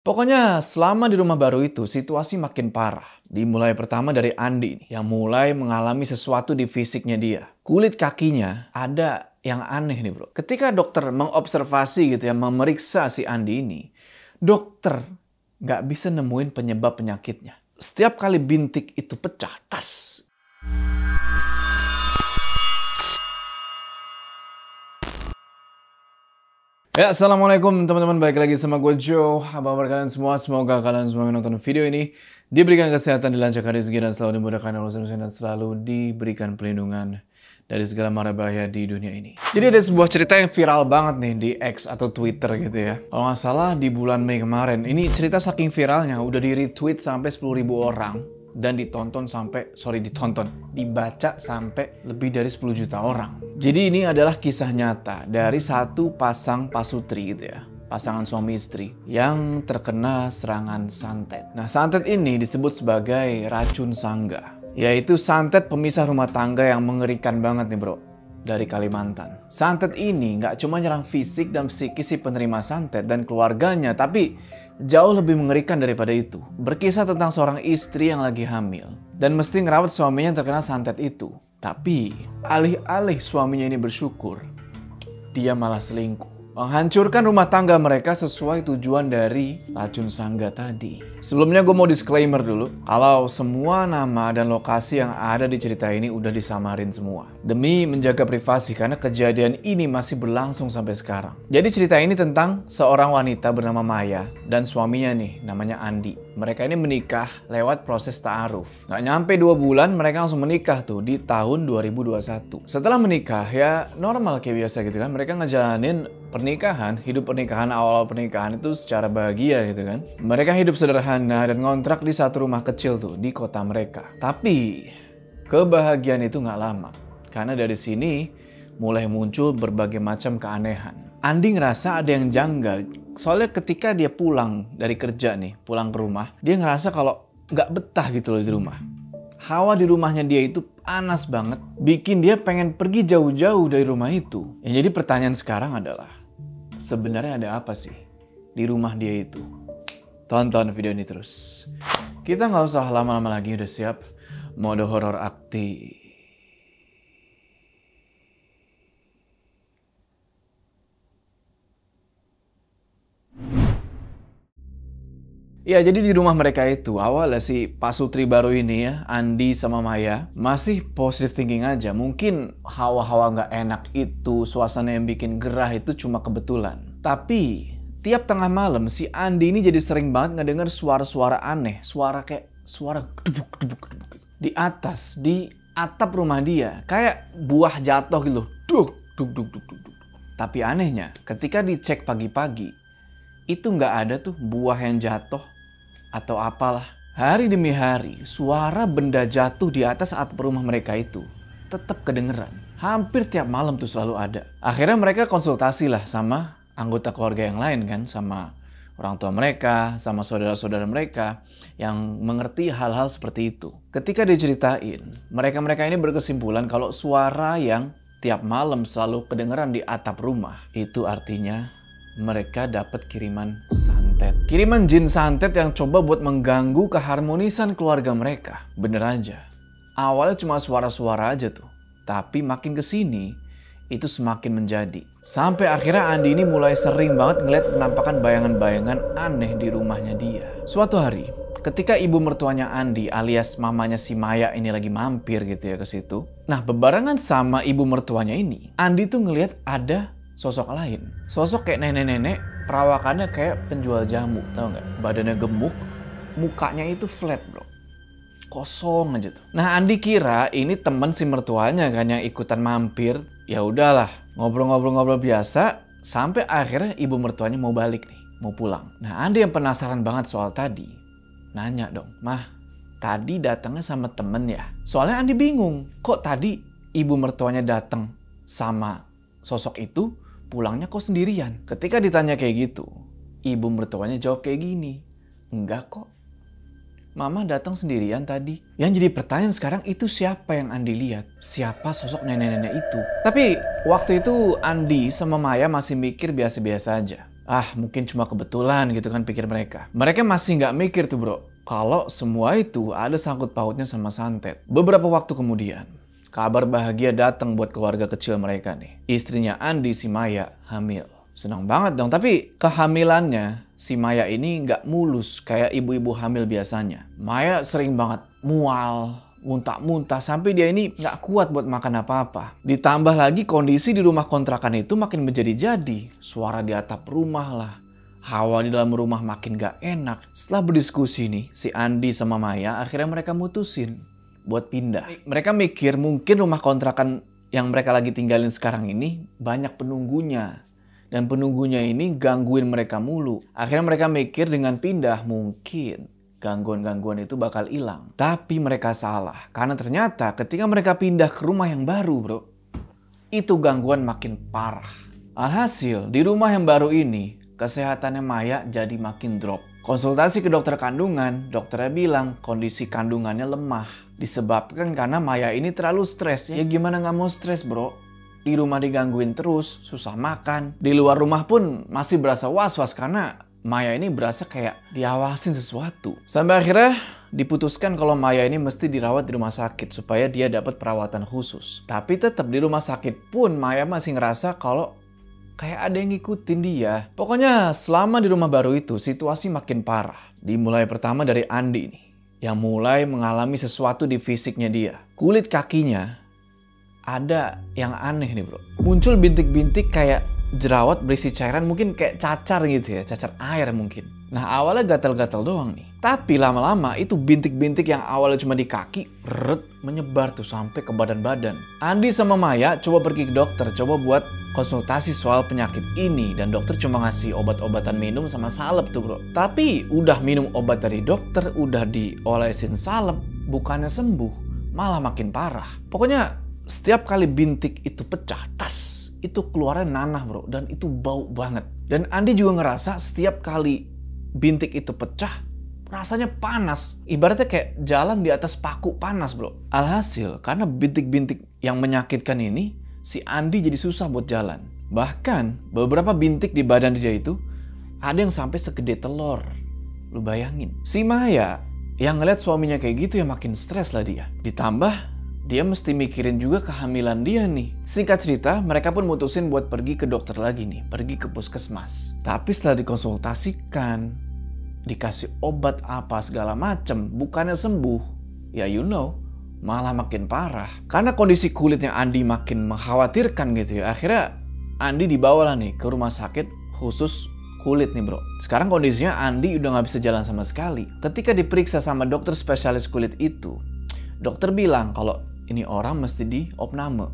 Pokoknya selama di rumah baru itu situasi makin parah. Dimulai pertama dari Andi nih, yang mulai mengalami sesuatu di fisiknya dia. Kulit kakinya ada yang aneh nih bro. Ketika dokter mengobservasi gitu ya, memeriksa si Andi ini, dokter nggak bisa nemuin penyebab penyakitnya. Setiap kali bintik itu pecah, tas. Ya, assalamualaikum teman-teman, balik lagi sama gue Joe. Apa kabar kalian semua? Semoga kalian semua yang nonton video ini diberikan kesehatan, dilancarkan rezeki, dan selalu dimudahkan urusan-urusan, dan selalu diberikan perlindungan dari segala mara bahaya di dunia ini. Jadi ada sebuah cerita yang viral banget nih di X atau Twitter gitu ya. Kalau nggak salah di bulan Mei kemarin. Ini cerita saking viralnya udah di retweet sampai 10.000 orang. Dan dibaca sampai lebih dari 10 juta orang. Jadi ini adalah kisah nyata dari satu pasang pasutri gitu ya. Pasangan suami istri yang terkena serangan santet. Nah, santet ini disebut sebagai racun sangga. Yaitu santet pemisah rumah tangga yang mengerikan banget nih bro. Dari Kalimantan. Santet ini nggak cuma nyerang fisik dan psikis si penerima santet dan keluarganya, tapi jauh lebih mengerikan daripada itu. Berkisah tentang seorang istri yang lagi hamil dan mesti ngerawat suaminya yang terkena santet itu. Tapi alih-alih suaminya ini bersyukur, dia malah selingkuh. Menghancurkan rumah tangga mereka sesuai tujuan dari racun sangga tadi. Sebelumnya gue mau disclaimer dulu. Kalau semua nama dan lokasi yang ada di cerita ini udah disamarin semua. Demi menjaga privasi karena kejadian ini masih berlangsung sampai sekarang. Jadi cerita ini tentang seorang wanita bernama Maya dan suaminya nih namanya Andi. Mereka ini menikah lewat proses ta'aruf. Nggak nyampe 2 bulan mereka langsung menikah tuh di tahun 2021. Setelah menikah ya normal kayak biasa gitu kan. Mereka ngejalanin pernikahan, hidup pernikahan, awal pernikahan itu secara bahagia gitu kan. Mereka hidup sederhana dan ngontrak di satu rumah kecil tuh di kota mereka. Tapi kebahagiaan itu nggak lama. Karena dari sini mulai muncul berbagai macam keanehan. Andi ngerasa ada yang janggal. Soalnya ketika dia pulang dari kerja nih, pulang ke rumah, dia ngerasa kalau nggak betah gitu loh di rumah. Hawa di rumahnya dia itu panas banget, bikin dia pengen pergi jauh-jauh dari rumah itu. Yang jadi pertanyaan sekarang adalah, sebenarnya ada apa sih di rumah dia itu? Tonton video ini terus. Kita nggak usah lama-lama lagi, udah siap? Mode horor aktif. Ya, jadi di rumah mereka itu, awalnya si pasutri baru ini ya, Andi sama Maya, masih positive thinking aja. Mungkin hawa-hawa nggak enak itu, suasana yang bikin gerah itu cuma kebetulan. Tapi, tiap tengah malam si Andi ini jadi sering banget ngedenger suara-suara aneh. Suara kayak suara gedubuk-gedubuk gitu. Di atas, di atap rumah dia. Kayak buah jatuh gitu. Duk, duk, duk, duk, duk. Tapi anehnya, ketika dicek pagi-pagi, itu nggak ada tuh buah yang jatuh atau apalah. Hari demi hari, suara benda jatuh di atas atap rumah mereka itu tetap kedengeran. Hampir tiap malam tuh selalu ada. Akhirnya mereka konsultasi lah sama anggota keluarga yang lain kan, sama orang tua mereka, sama saudara-saudara mereka yang mengerti hal-hal seperti itu. Ketika diceritain, mereka-mereka ini berkesimpulan kalau suara yang tiap malam selalu kedengeran di atap rumah itu artinya mereka dapat kiriman santet. Kiriman jin santet yang coba buat mengganggu keharmonisan keluarga mereka. Bener aja. Awalnya cuma suara-suara aja tuh. Tapi makin kesini, itu semakin menjadi. Sampai akhirnya Andi ini mulai sering banget ngeliat penampakan bayangan-bayangan aneh di rumahnya dia. Suatu hari, ketika ibu mertuanya Andi alias mamanya si Maya ini lagi mampir gitu ya ke situ. Nah, bebarengan sama ibu mertuanya ini, Andi tuh ngeliat ada sosok lain. Sosok kayak nenek-nenek, perawakannya kayak penjual jamu, tau nggak? Badannya gemuk, mukanya itu flat bro. Kosong aja tuh. Nah, Andi kira ini temen si mertuanya kan yang ikutan mampir. Ya udahlah, ngobrol-ngobrol biasa, sampai akhirnya ibu mertuanya mau balik nih, mau pulang. Nah, Andi yang penasaran banget soal tadi, nanya dong, "Mah, tadi datangnya sama temen ya?" Soalnya Andi bingung, kok tadi ibu mertuanya datang sama sosok itu, pulangnya kok sendirian? Ketika ditanya kayak gitu, ibu mertuanya jawab kayak gini, "Enggak kok, Mama datang sendirian tadi." Yang jadi pertanyaan sekarang, itu siapa yang Andi lihat? Siapa sosok nenek-nenek itu? Tapi waktu itu Andi sama Maya masih mikir biasa-biasa aja. Mungkin cuma kebetulan gitu kan pikir mereka. Mereka masih nggak mikir tuh bro, kalau semua itu ada sangkut pautnya sama santet. Beberapa waktu kemudian, kabar bahagia datang buat keluarga kecil mereka nih. Istrinya Andi, si Maya, hamil. Senang banget dong, tapi kehamilannya si Maya ini nggak mulus kayak ibu-ibu hamil biasanya. Maya sering banget mual, muntah-muntah, sampai dia ini nggak kuat buat makan apa-apa. Ditambah lagi kondisi di rumah kontrakan itu makin menjadi-jadi. Suara di atap rumah lah, hawa di dalam rumah makin gak enak. Setelah berdiskusi nih, si Andi sama Maya akhirnya mereka mutusin buat pindah. Mereka mikir mungkin rumah kontrakan yang mereka lagi tinggalin sekarang ini banyak penunggunya. Dan penunggunya ini gangguin mereka mulu. Akhirnya mereka mikir dengan pindah mungkin gangguan-gangguan itu bakal hilang. Tapi mereka salah. Karena ternyata ketika mereka pindah ke rumah yang baru bro, itu gangguan makin parah. Alhasil di rumah yang baru ini, kesehatannya Maya jadi makin drop. Konsultasi ke dokter kandungan, dokternya bilang kondisi kandungannya lemah. Disebabkan karena Maya ini terlalu stres. Ya gimana nggak mau stres bro? Di rumah digangguin terus, susah makan. Di luar rumah pun masih berasa was-was karena Maya ini berasa kayak diawasin sesuatu. Sampai akhirnya diputuskan kalau Maya ini mesti dirawat di rumah sakit supaya dia dapat perawatan khusus. Tapi tetap di rumah sakit pun Maya masih ngerasa kalau kayak ada yang ngikutin dia. Pokoknya selama di rumah baru itu situasi makin parah. Dimulai pertama dari Andi nih, yang mulai mengalami sesuatu di fisiknya dia. Kulit kakinya ada yang aneh nih bro. Muncul bintik-bintik kayak jerawat berisi cairan, mungkin kayak cacar gitu ya, cacar air mungkin. Nah awalnya gatal-gatal doang nih. Tapi lama-lama itu bintik-bintik yang awalnya cuma di kaki, menyebar tuh sampai ke badan-badan. Andi sama Maya coba pergi ke dokter, coba buat konsultasi soal penyakit ini. Dan dokter cuma ngasih obat-obatan minum sama salep tuh bro. Tapi udah minum obat dari dokter, udah diolesin salep, bukannya sembuh, malah makin parah. Pokoknya setiap kali bintik itu pecah, tas, itu keluarnya nanah bro. Dan itu bau banget. Dan Andi juga ngerasa setiap kali bintik itu pecah, rasanya panas. Ibaratnya kayak jalan di atas paku panas bro. Alhasil, karena bintik-bintik yang menyakitkan ini, si Andi jadi susah buat jalan. Bahkan, beberapa bintik di badan dia itu, ada yang sampai segede telur. Lu bayangin. Si Maya, yang ngeliat suaminya kayak gitu ya makin stres lah dia. Ditambah, dia mesti mikirin juga kehamilan dia nih. Singkat cerita, mereka pun mutusin buat pergi ke dokter lagi nih. Pergi ke puskesmas. Tapi setelah dikonsultasikan, dikasih obat apa segala macem, bukannya sembuh. Ya you know, malah makin parah. Karena kondisi kulitnya Andi makin mengkhawatirkan gitu ya. Akhirnya Andi dibawa lah nih ke rumah sakit khusus kulit nih bro. Sekarang kondisinya Andi udah gak bisa jalan sama sekali. Ketika diperiksa sama dokter spesialis kulit itu, dokter bilang kalau ini orang mesti diopname,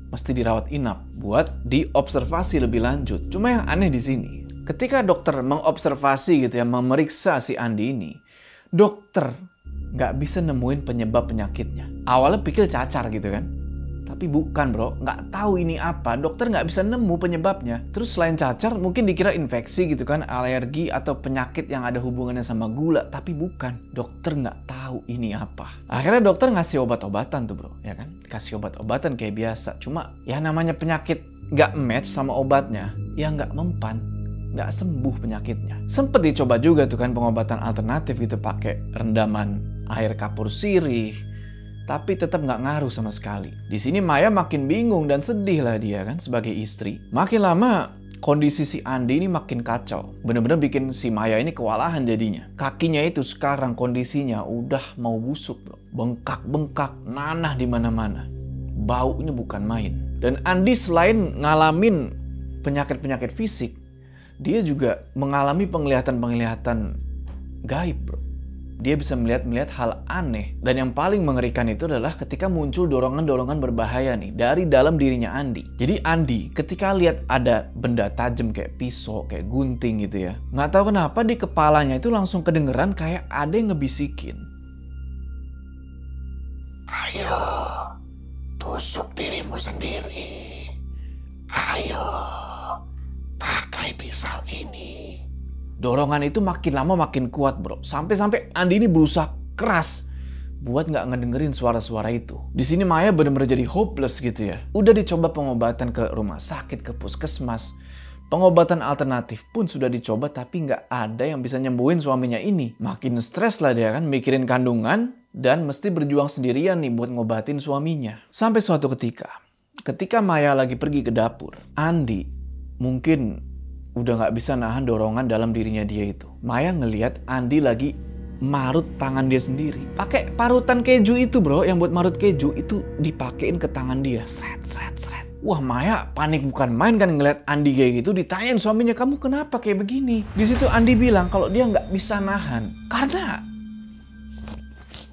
mesti dirawat inap buat diobservasi lebih lanjut. Cuma yang aneh di sini, ketika dokter mengobservasi gitu ya, memeriksa si Andi ini, dokter nggak bisa nemuin penyebab penyakitnya. Awalnya pikir cacar gitu kan, tapi bukan bro, nggak tahu ini apa. Dokter nggak bisa nemu penyebabnya. Terus selain cacar, mungkin dikira infeksi gitu kan, alergi atau penyakit yang ada hubungannya sama gula, tapi bukan. Dokter nggak tahu ini apa. Akhirnya dokter ngasih obat-obatan tuh bro, ya kan? Kasih obat-obatan kayak biasa. Cuma ya namanya penyakit nggak match sama obatnya, ya nggak mempan, nggak sembuh penyakitnya. Sempet dicoba juga tuh kan pengobatan alternatif gitu, pakai rendaman air kapur sirih, tapi tetap nggak ngaruh sama sekali. Di sini Maya makin bingung dan sedih lah dia kan sebagai istri. Makin lama kondisi si Andi ini makin kacau. Bener-bener bikin si Maya ini kewalahan jadinya. Kakinya itu sekarang kondisinya udah mau busuk bro. Bengkak-bengkak, nanah di mana-mana. Baunya bukan main. Dan Andi selain ngalamin penyakit-penyakit fisik, dia juga mengalami penglihatan-penglihatan gaib bro. Dia bisa melihat hal aneh. Dan yang paling mengerikan itu adalah ketika muncul dorongan-dorongan berbahaya nih dari dalam dirinya Andi. Jadi Andi ketika lihat ada benda tajam kayak pisau, kayak gunting gitu ya, nggak tahu kenapa di kepalanya itu langsung kedengeran kayak ada yang ngebisikin. Ayo, tusuk dirimu sendiri. Ayo, pakai pisau ini. Dorongan itu makin lama makin kuat bro. Sampai-sampai Andi ini berusaha keras buat nggak ngedengerin suara-suara itu. Di sini Maya benar-benar jadi hopeless gitu ya. Udah dicoba pengobatan ke rumah sakit, ke puskesmas. Pengobatan alternatif pun sudah dicoba tapi nggak ada yang bisa nyembuhin suaminya ini. Makin stres lah dia kan mikirin kandungan dan mesti berjuang sendirian nih buat ngobatin suaminya. Sampai suatu ketika Maya lagi pergi ke dapur, Andi mungkin udah nggak bisa nahan dorongan dalam dirinya dia itu. Maya ngelihat Andi lagi marut tangan dia sendiri. Pakai parutan keju itu bro, yang buat marut keju itu dipakein ke tangan dia. Sret. Wah Maya panik bukan main kan ngeliat Andi kayak gitu. Ditanyain suaminya, kamu kenapa kayak begini? Di situ Andi bilang kalau dia nggak bisa nahan karena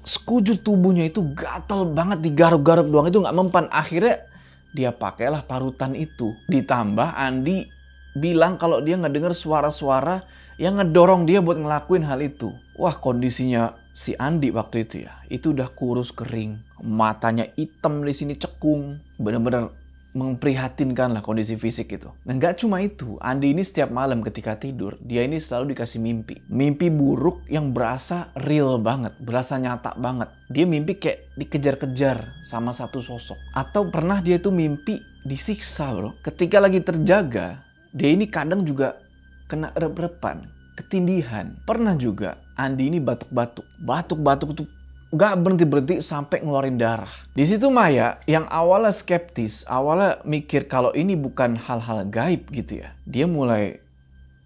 sekujur tubuhnya itu gatal banget, digaruk-garuk doang itu nggak mempan. Akhirnya dia pakailah parutan itu. Ditambah Andi bilang kalau dia ngedenger suara-suara yang ngedorong dia buat ngelakuin hal itu. Wah kondisinya si Andi waktu itu ya, itu udah kurus kering. Matanya hitam di sini cekung. Bener-bener memprihatinkan lah kondisi fisik itu. Nah nggak cuma itu, Andi ini setiap malam ketika tidur, dia ini selalu dikasih mimpi. Mimpi buruk yang berasa real banget, berasa nyata banget. Dia mimpi kayak dikejar-kejar sama satu sosok. Atau pernah dia itu mimpi disiksa bro. Ketika lagi terjaga, dia ini kadang juga kena rep-repan, ketindihan. Pernah juga Andi ini batuk-batuk. Batuk-batuk tuh gak berhenti-berhenti sampai ngeluarin darah. Di situ Maya yang awalnya skeptis, awalnya mikir kalau ini bukan hal-hal gaib gitu ya. Dia mulai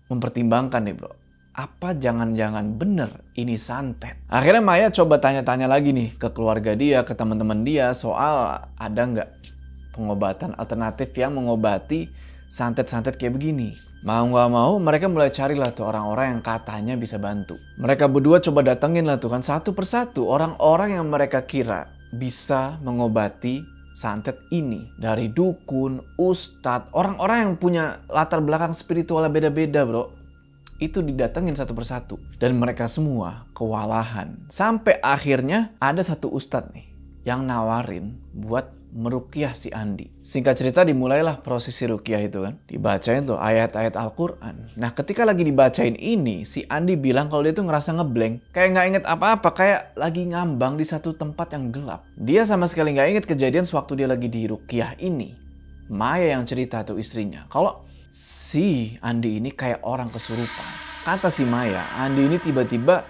mempertimbangkan nih bro. Apa jangan-jangan bener ini santet? Akhirnya Maya coba tanya-tanya lagi nih ke keluarga dia, ke teman-teman dia soal ada nggak pengobatan alternatif yang mengobati santet-santet kayak begini. Mau nggak mau mereka mulai carilah tuh orang-orang yang katanya bisa bantu. Mereka berdua coba datengin lah tuh kan satu persatu orang-orang yang mereka kira bisa mengobati santet ini. Dari dukun, ustadz, orang-orang yang punya latar belakang spiritualnya beda-beda bro. Itu didatengin satu persatu. Dan mereka semua kewalahan. Sampai akhirnya ada satu ustadz nih yang nawarin buat meruqyah si Andi. Singkat cerita dimulailah prosesi ruqyah itu kan. Dibacain tuh ayat-ayat Al-Quran. Nah ketika lagi dibacain ini, si Andi bilang kalau dia tuh ngerasa ngeblank. Kayak nggak inget apa-apa, kayak lagi ngambang di satu tempat yang gelap. Dia sama sekali nggak inget kejadian sewaktu dia lagi di ruqyah ini. Maya yang cerita tuh istrinya. Kalau si Andi ini kayak orang kesurupan. Kata si Maya, Andi ini tiba-tiba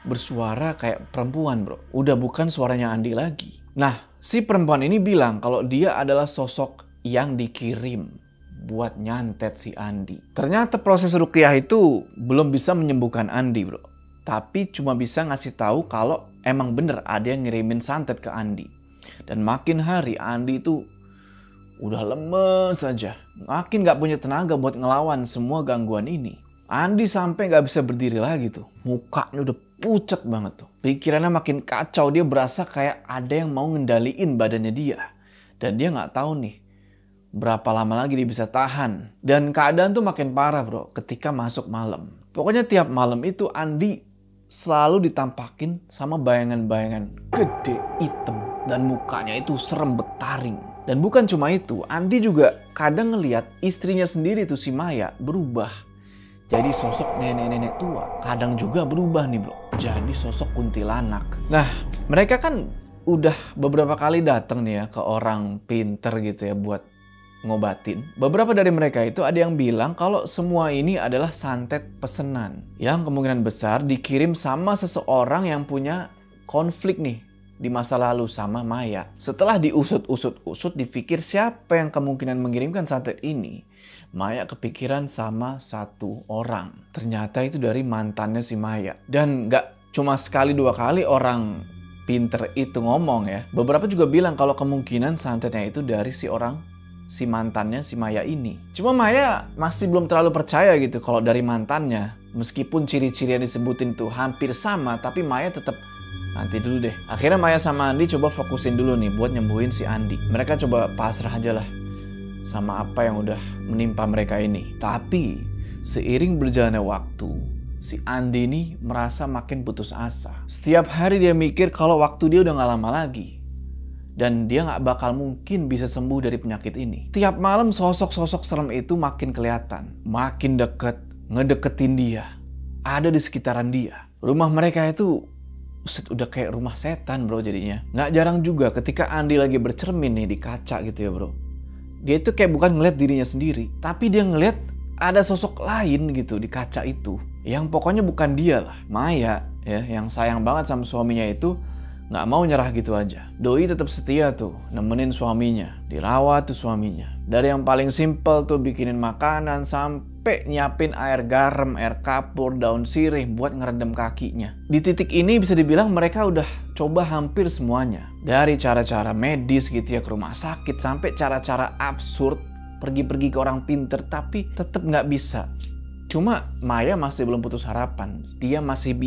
bersuara kayak perempuan bro. Udah bukan suaranya Andi lagi. Nah, si perempuan ini bilang kalau dia adalah sosok yang dikirim buat nyantet si Andi. Ternyata proses ruqyah itu belum bisa menyembuhkan Andi bro. Tapi cuma bisa ngasih tahu kalau emang bener ada yang ngirimin santet ke Andi. Dan makin hari Andi itu udah lemes aja. Makin gak punya tenaga buat ngelawan semua gangguan ini. Andi sampai gak bisa berdiri lagi tuh. Mukanya udah pucat banget tuh. Pikirannya makin kacau. Dia berasa kayak ada yang mau ngendaliin badannya dia. Dan dia gak tahu nih berapa lama lagi dia bisa tahan. Dan keadaan tuh makin parah bro ketika masuk malam. Pokoknya tiap malam itu Andi selalu ditampakin sama bayangan-bayangan gede hitam. Dan mukanya itu serem betaring. Dan bukan cuma itu, Andi juga kadang ngelihat istrinya sendiri tuh si Maya berubah. Jadi sosok nenek-nenek tua. Kadang juga berubah nih bro. Jadi sosok kuntilanak. Nah mereka kan udah beberapa kali datang nih ya ke orang pinter gitu ya buat ngobatin. Beberapa dari mereka itu ada yang bilang kalau semua ini adalah santet pesenan. Yang kemungkinan besar dikirim sama seseorang yang punya konflik nih di masa lalu sama Maya. Setelah diusut-usut dipikir siapa yang kemungkinan mengirimkan santet ini. Maya kepikiran sama satu orang. Ternyata itu dari mantannya si Maya. Dan gak cuma sekali dua kali orang pinter itu ngomong ya. Beberapa juga bilang kalau kemungkinan santetnya itu dari si mantannya si Maya ini. Cuma Maya masih belum terlalu percaya gitu kalau dari mantannya. Meskipun ciri-ciri yang disebutin tuh hampir sama, tapi Maya tetap nanti dulu deh. Akhirnya Maya sama Andi coba fokusin dulu nih buat nyembuhin si Andi. Mereka coba pasrah aja lah sama apa yang udah menimpa mereka ini. Tapi seiring berjalannya waktu, si Andi ini merasa makin putus asa. Setiap hari dia mikir kalau waktu dia udah gak lama lagi. Dan dia gak bakal mungkin bisa sembuh dari penyakit ini. Tiap malam sosok-sosok serem itu makin kelihatan. Makin deket, ngedeketin dia. Ada di sekitaran dia. Rumah mereka itu udah kayak rumah setan bro jadinya. Gak jarang juga ketika Andi lagi bercermin nih di kaca gitu ya bro. Dia itu kayak bukan ngeliat dirinya sendiri, tapi dia ngeliat ada sosok lain gitu di kaca itu. Yang pokoknya bukan dia lah. Maya ya, yang sayang banget sama suaminya itu nggak mau nyerah gitu aja. Doi tetap setia tuh, nemenin suaminya, dirawat tuh suaminya. Dari yang paling simple tuh bikinin makanan sampai nyiapin air garam, air kapur, daun sirih buat ngeredam kakinya. Di titik ini bisa dibilang mereka udah coba hampir semuanya. Dari cara-cara medis gitu ya ke rumah sakit sampai cara-cara absurd pergi-pergi ke orang pinter tapi tetap nggak bisa. Cuma Maya masih belum putus harapan. Dia masih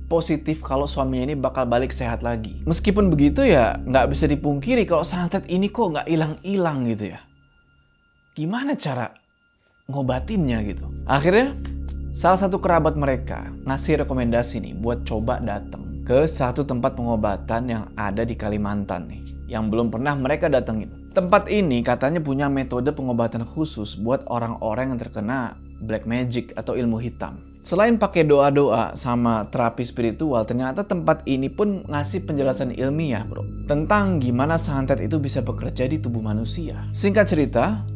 positif kalau suaminya ini bakal balik sehat lagi. Meskipun begitu ya nggak bisa dipungkiri kalau santet ini kok nggak hilang-hilang gitu ya. Gimana cara ngobatinnya gitu? Akhirnya salah satu kerabat mereka ngasih rekomendasi nih buat coba datang ke satu tempat pengobatan yang ada di Kalimantan nih, yang belum pernah mereka datengin. Tempat ini katanya punya metode pengobatan khusus buat orang-orang yang terkena black magic atau ilmu hitam. Selain pakai doa-doa sama terapi spiritual, ternyata tempat ini pun ngasih penjelasan ilmiah bro, tentang gimana santet itu bisa bekerja di tubuh manusia. Singkat cerita,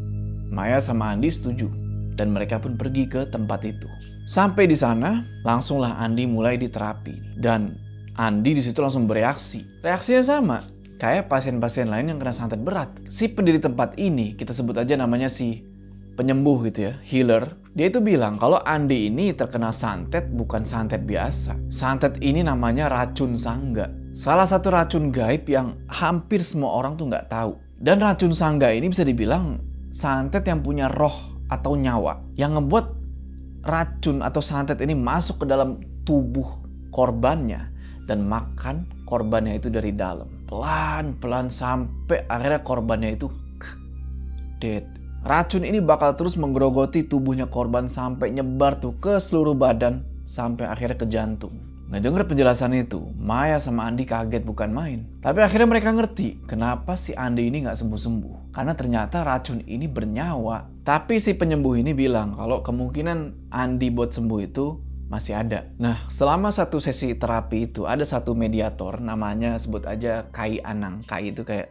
Maya sama Andi setuju dan mereka pun pergi ke tempat itu. Sampai di sana, langsunglah Andi mulai diterapi dan Andi di situ langsung bereaksi. Reaksinya sama kayak pasien-pasien lain yang kena santet berat. Si pendiri tempat ini, kita sebut aja namanya si penyembuh gitu ya, healer. Dia itu bilang kalau Andi ini terkena santet bukan santet biasa. Santet ini namanya racun sangga. Salah satu racun gaib yang hampir semua orang tuh nggak tahu. Dan racun sangga ini bisa dibilang santet yang punya roh atau nyawa. Yang ngebuat racun atau santet ini masuk ke dalam tubuh korbannya dan makan korbannya itu dari dalam. Pelan-pelan sampai akhirnya korbannya itu dead. Racun ini bakal terus menggerogoti tubuhnya korban sampai nyebar tuh ke seluruh badan sampai akhirnya ke jantung. Nah, denger penjelasan itu, Maya sama Andi kaget bukan main. Tapi akhirnya mereka ngerti kenapa si Andi ini nggak sembuh-sembuh. Karena ternyata racun ini bernyawa. Tapi si penyembuh ini bilang kalau kemungkinan Andi buat sembuh itu masih ada. Nah, selama satu sesi terapi itu ada satu mediator namanya sebut aja Kai Anang. Kai itu kayak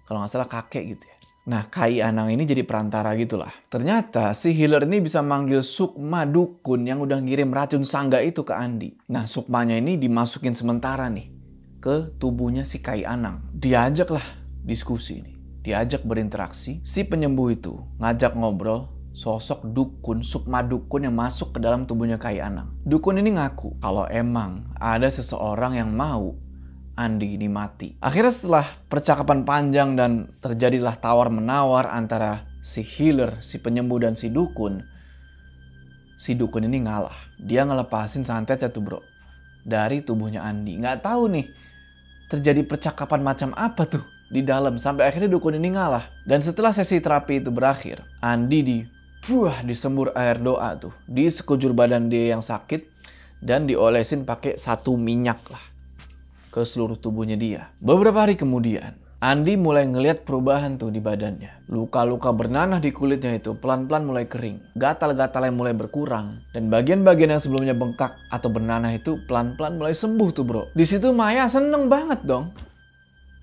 kalau nggak salah kakek gitu ya. Nah, Kai Anang ini jadi perantara gitulah. Ternyata si healer ini bisa manggil Sukma dukun yang udah ngirim racun sangga itu ke Andi. Nah, Sukmanya ini dimasukin sementara nih ke tubuhnya si Kai Anang. Diajaklah diskusi nih. Diajak berinteraksi. Si penyembuh itu ngajak ngobrol sosok dukun, Sukma dukun yang masuk ke dalam tubuhnya Kai Anang. Dukun ini ngaku kalau emang ada seseorang yang mau Andi ini mati. Akhirnya setelah percakapan panjang dan terjadilah tawar-menawar antara si healer, si penyembuh dan si dukun ini ngalah. Dia ngelepasin santetnya tuh bro dari tubuhnya Andi. Nggak tahu nih terjadi percakapan macam apa tuh di dalam sampai akhirnya dukun ini ngalah. Dan setelah sesi terapi itu berakhir, Andi disembur air doa tuh di sekujur badan dia yang sakit dan diolesin pakai satu minyak lah ke seluruh tubuhnya dia. Beberapa hari kemudian, Andi mulai ngelihat perubahan tuh di badannya. Luka-luka bernanah di kulitnya itu pelan-pelan mulai kering. Gatal-gatalnya mulai berkurang. Dan bagian-bagian yang sebelumnya bengkak atau bernanah itu pelan-pelan mulai sembuh tuh bro. Di situ Maya seneng banget dong.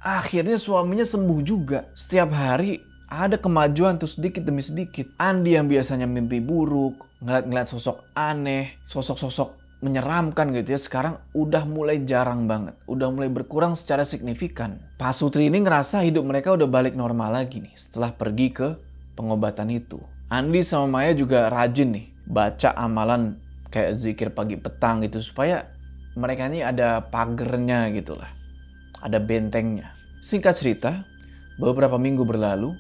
Akhirnya suaminya sembuh juga. Setiap hari ada kemajuan tuh sedikit demi sedikit. Andi yang biasanya mimpi buruk, ngeliat-ngeliat sosok aneh, sosok-sosok menyeramkan gitu ya, sekarang udah mulai jarang banget. Udah mulai berkurang secara signifikan. Pak Sutri ini ngerasa hidup mereka udah balik normal lagi nih setelah pergi ke pengobatan itu. Andi sama Maya juga rajin nih baca amalan kayak zikir pagi petang gitu supaya mereka ini ada pagernya gitu lah. Ada bentengnya. Singkat cerita, beberapa minggu berlalu,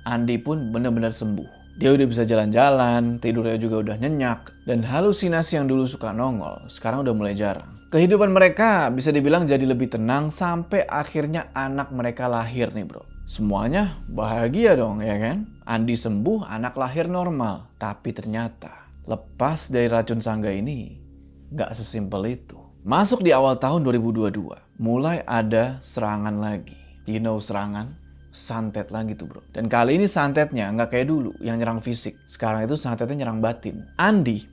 Andi pun benar-benar sembuh. Dia udah bisa jalan-jalan, tidurnya juga udah nyenyak, dan halusinasi yang dulu suka nongol, sekarang udah mulai jarang. Kehidupan mereka bisa dibilang jadi lebih tenang sampai akhirnya anak mereka lahir nih bro. Semuanya bahagia dong ya kan? Andi sembuh, anak lahir normal. Tapi ternyata lepas dari racun sangga ini, nggak sesimpel itu. Masuk di awal tahun 2022, mulai ada serangan lagi. You know serangan? Santet lagi tuh bro. Dan kali ini santetnya nggak kayak dulu yang nyerang fisik. Sekarang itu santetnya nyerang batin. Andi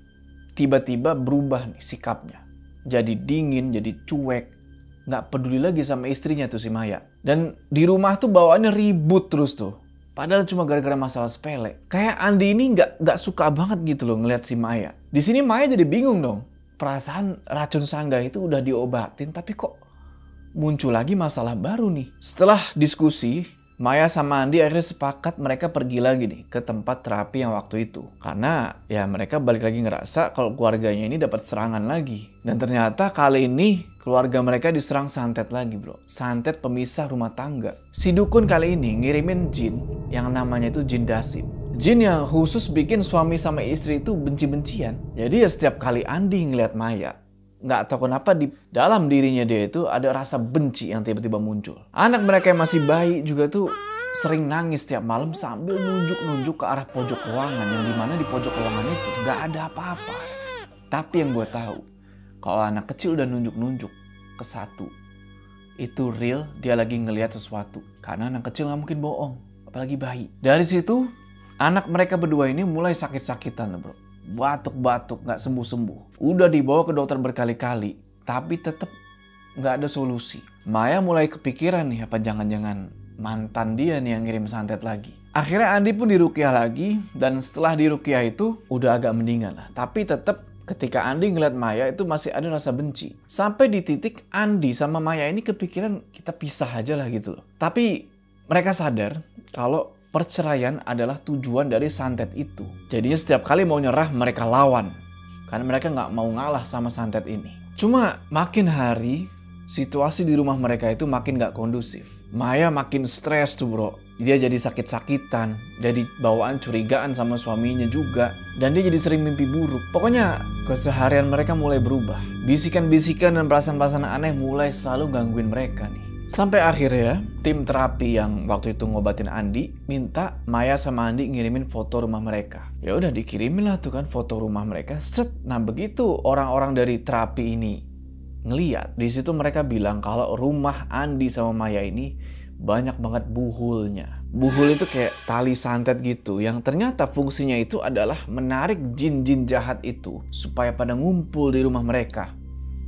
tiba-tiba berubah nih sikapnya. Jadi dingin, jadi cuek. Nggak peduli lagi sama istrinya tuh si Maya. Dan di rumah tuh bawaannya ribut terus tuh. Padahal cuma gara-gara masalah sepele. Kayak Andi ini nggak suka banget gitu loh ngeliat si Maya. Di sini Maya jadi bingung dong. Perasaan racun Sangga itu udah diobatin, tapi kok muncul lagi masalah baru nih. Setelah diskusi, Maya sama Andi akhirnya sepakat mereka pergi lagi nih ke tempat terapi yang waktu itu. Karena ya mereka balik lagi ngerasa kalau keluarganya ini dapat serangan lagi. Dan ternyata kali ini keluarga mereka diserang santet lagi bro. Santet pemisah rumah tangga. Si dukun kali ini ngirimin jin yang namanya itu jin dasim. Jin yang khusus bikin suami sama istri itu benci-bencian. Jadi ya setiap kali Andi ngeliat Maya, nggak tahu kenapa di dalam dirinya dia itu ada rasa benci yang tiba-tiba muncul. Anak mereka yang masih bayi juga tuh sering nangis tiap malam sambil nunjuk-nunjuk ke arah pojok ruangan, yang dimana di pojok ruangan itu nggak ada apa-apa. Tapi yang gue tahu, kalau anak kecil udah nunjuk-nunjuk ke satu, itu real dia lagi ngelihat sesuatu. Karena anak kecil nggak mungkin bohong, apalagi bayi. Dari situ anak mereka berdua ini mulai sakit-sakitan bro. Batuk-batuk gak sembuh-sembuh. Udah dibawa ke dokter berkali-kali, tapi tetap gak ada solusi. Maya mulai kepikiran nih, apa jangan-jangan mantan dia nih yang ngirim santet lagi. Akhirnya Andi pun diruqyah lagi, dan setelah diruqyah itu udah agak mendingan lah. Tapi tetap ketika Andi ngeliat Maya itu masih ada rasa benci. Sampai di titik Andi sama Maya ini kepikiran kita pisah aja lah gitu loh. Tapi mereka sadar kalau perceraian adalah tujuan dari santet itu. Jadinya setiap kali mau nyerah mereka lawan. Karena mereka nggak mau ngalah sama santet ini. Cuma makin hari situasi di rumah mereka itu makin nggak kondusif. Maya makin stres tuh bro. Dia jadi sakit-sakitan. Jadi bawaan curigaan sama suaminya juga. Dan dia jadi sering mimpi buruk. Pokoknya keseharian mereka mulai berubah. Bisikan-bisikan dan perasaan-perasaan aneh mulai selalu gangguin mereka nih. Sampai akhirnya tim terapi yang waktu itu ngobatin Andi minta Maya sama Andi ngirimin foto rumah mereka. Ya udah dikirimin lah tuh kan foto rumah mereka. Set. Nah begitu orang-orang dari terapi ini ngeliat, di situ mereka bilang kalau rumah Andi sama Maya ini banyak banget buhulnya. Buhul itu kayak tali santet gitu yang ternyata fungsinya itu adalah menarik jin-jin jahat itu supaya pada ngumpul di rumah mereka.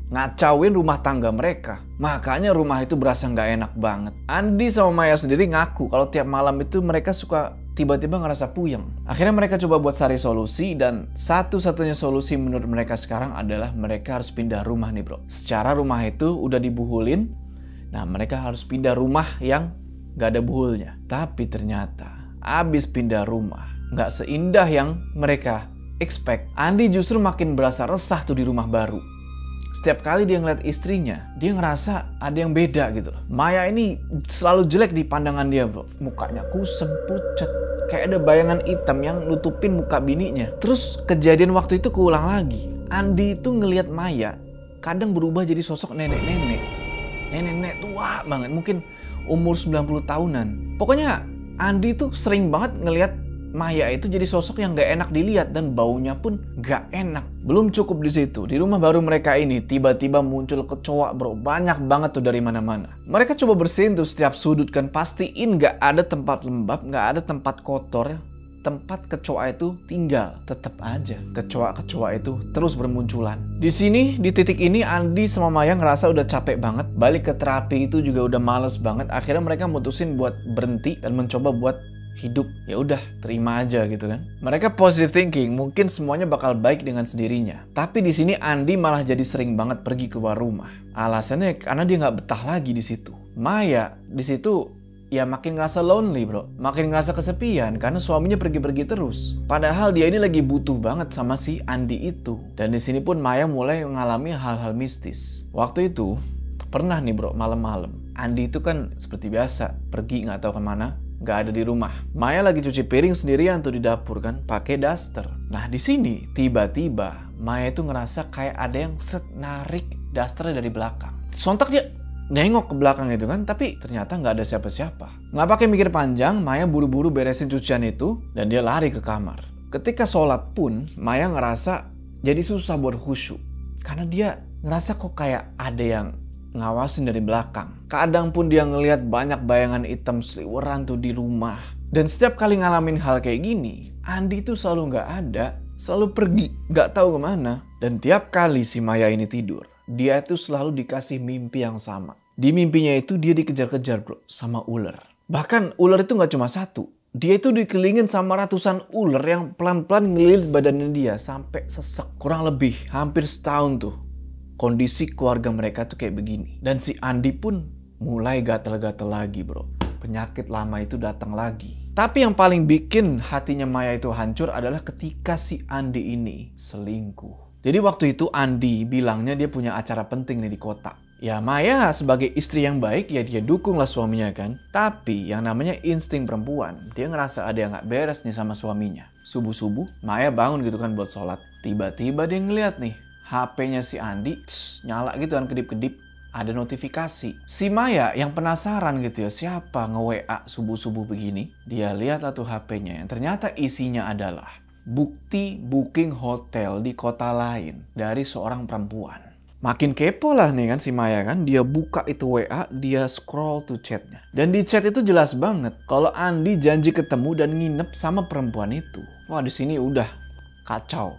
Ngacauin rumah tangga mereka. Makanya rumah itu berasa nggak enak banget. Andi sama Maya sendiri ngaku kalau tiap malam itu mereka suka tiba-tiba ngerasa puyeng. Akhirnya mereka coba buat cari solusi, dan satu-satunya solusi menurut mereka sekarang adalah mereka harus pindah rumah nih bro. Secara rumah itu udah dibuhulin, nah mereka harus pindah rumah yang nggak ada buhulnya. Tapi ternyata abis pindah rumah nggak seindah yang mereka expect. Andi justru makin berasa resah tuh di rumah baru. Setiap kali dia ngeliat istrinya, dia ngerasa ada yang beda gitu loh. Maya ini selalu jelek di pandangan dia bro. Mukanya kusem, pucat. Kayak ada bayangan hitam yang nutupin muka bininya. Terus kejadian waktu itu keulang lagi. Andi itu ngeliat Maya kadang berubah jadi sosok nenek-nenek. Nenek-nenek tua banget, mungkin umur 90 tahunan. Pokoknya Andi tuh sering banget ngeliat Maya itu jadi sosok yang gak enak dilihat dan baunya pun gak enak. Belum cukup di situ, di rumah baru mereka ini tiba-tiba muncul kecoa bro. Banyak banget tuh dari mana-mana. Mereka coba bersihin tuh setiap sudut kan, pastiin gak ada tempat lembab, gak ada tempat kotor. Tempat kecoa itu tinggal. Tetap aja kecoa-kecoa itu terus bermunculan. Di sini, di titik ini Andi sama Maya ngerasa udah capek banget. Balik ke terapi itu juga udah males banget. Akhirnya mereka mutusin buat berhenti dan mencoba buat hidup. Ya udah, terima aja gitu kan. Mereka positive thinking, mungkin semuanya bakal baik dengan sendirinya. Tapi di sini Andi malah jadi sering banget pergi keluar rumah. Alasannya karena dia nggak betah lagi di situ. Maya di situ ya makin ngerasa lonely bro, makin ngerasa kesepian karena suaminya pergi-pergi terus. Padahal dia ini lagi butuh banget sama si Andi itu. Dan di sini pun Maya mulai mengalami hal-hal mistis. Waktu itu pernah nih bro, malam-malam Andi itu kan seperti biasa pergi nggak tahu kemana. Gak ada di rumah. Maya lagi cuci piring sendirian tuh di dapur kan, pakai daster. Nah di sini tiba-tiba Maya itu ngerasa kayak ada yang narik dasternya dari belakang. Sontak dia nengok ke belakang itu kan, tapi ternyata nggak ada siapa-siapa. Nggak pakai mikir panjang, Maya buru-buru beresin cucian itu dan dia lari ke kamar. Ketika sholat pun Maya ngerasa jadi susah buat khusyuk karena dia ngerasa kok kayak ada yang ngawasin dari belakang. Kadang pun dia ngelihat banyak bayangan hitam seliweran tuh di rumah. Dan setiap kali ngalamin hal kayak gini, Andi tuh selalu nggak ada, selalu pergi, nggak tahu kemana. Dan tiap kali si Maya ini tidur, dia tuh selalu dikasih mimpi yang sama. Di mimpinya itu dia dikejar-kejar bro sama ular. Bahkan ular itu nggak cuma satu, Dia itu dikelilingin sama ratusan ular yang pelan-pelan ngelilit badannya dia sampai sesek. Kurang lebih hampir setahun tuh kondisi keluarga mereka tuh kayak begini. Dan si Andi pun mulai gatel-gatel lagi bro. Penyakit lama itu datang lagi. Tapi yang paling bikin hatinya Maya itu hancur adalah ketika si Andi ini selingkuh. Jadi waktu itu Andi bilangnya dia punya acara penting nih di kota. Ya Maya sebagai istri yang baik ya dia dukunglah suaminya kan. Tapi yang namanya insting perempuan, dia ngerasa ada yang gak beres nih sama suaminya. Subuh-subuh Maya bangun gitu kan buat sholat. Tiba-tiba dia ngeliat nih HP-nya si Andi nyala gitu kan, kedip-kedip. Ada notifikasi. Si Maya yang penasaran gitu ya, siapa nge-WA subuh-subuh begini. Dia lihat lah tuh HP-nya yang ternyata isinya adalah bukti booking hotel di kota lain dari seorang perempuan. Makin kepo lah nih kan si Maya kan. Dia buka itu WA, dia scroll tuh chatnya. Dan di chat itu jelas banget kalau Andi janji ketemu dan nginep sama perempuan itu. Wah di sini udah kacau.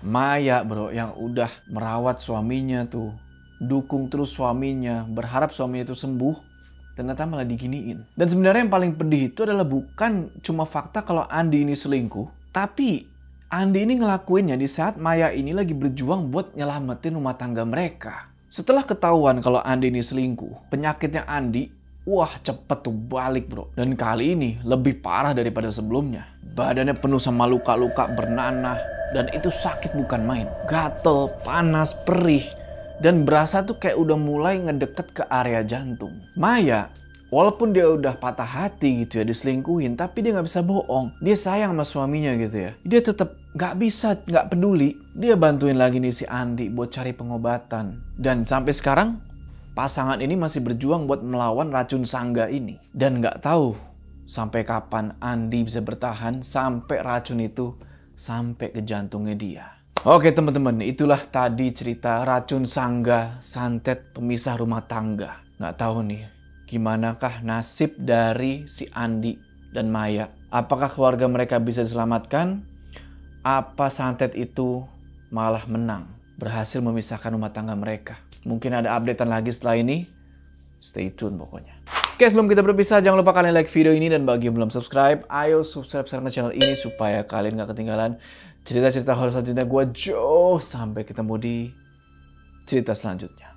Maya bro yang udah merawat suaminya tuh, dukung terus suaminya, berharap suaminya itu sembuh, ternyata malah diginiin. Dan sebenarnya yang paling pedih itu adalah bukan cuma fakta kalau Andi ini selingkuh, tapi Andi ini ngelakuinnya di saat Maya ini lagi berjuang buat nyelamatin rumah tangga mereka. Setelah ketahuan kalau Andi ini selingkuh, penyakitnya Andi, wah cepet tuh balik bro. Dan kali ini lebih parah daripada sebelumnya. Badannya penuh sama luka-luka bernanah, dan itu sakit bukan main. Gatel, panas, perih. Dan berasa tuh kayak udah mulai ngedeket ke area jantung. Maya, walaupun dia udah patah hati gitu ya diselingkuhin, tapi dia nggak bisa bohong. Dia sayang sama suaminya gitu ya. Dia tetap nggak peduli. Dia bantuin lagi nih si Andi buat cari pengobatan. Dan sampai sekarang pasangan ini masih berjuang buat melawan racun sangga ini. Dan nggak tahu sampai kapan Andi bisa bertahan sampai racun itu sampai ke jantungnya dia. Oke teman-teman, itulah tadi cerita racun sangga, santet pemisah rumah tangga. Nggak tahu nih, gimanakah nasib dari si Andi dan Maya? Apakah keluarga mereka bisa diselamatkan? Apa santet itu malah menang, berhasil memisahkan rumah tangga mereka? Mungkin ada updatean lagi setelah ini. Stay tune pokoknya. Oke, sebelum kita berpisah, jangan lupa kalian like video ini. Dan bagi yang belum subscribe, ayo subscribe sekarang ke channel ini supaya kalian gak ketinggalan cerita-cerita horor selanjutnya gue. Sampai ketemu di cerita selanjutnya.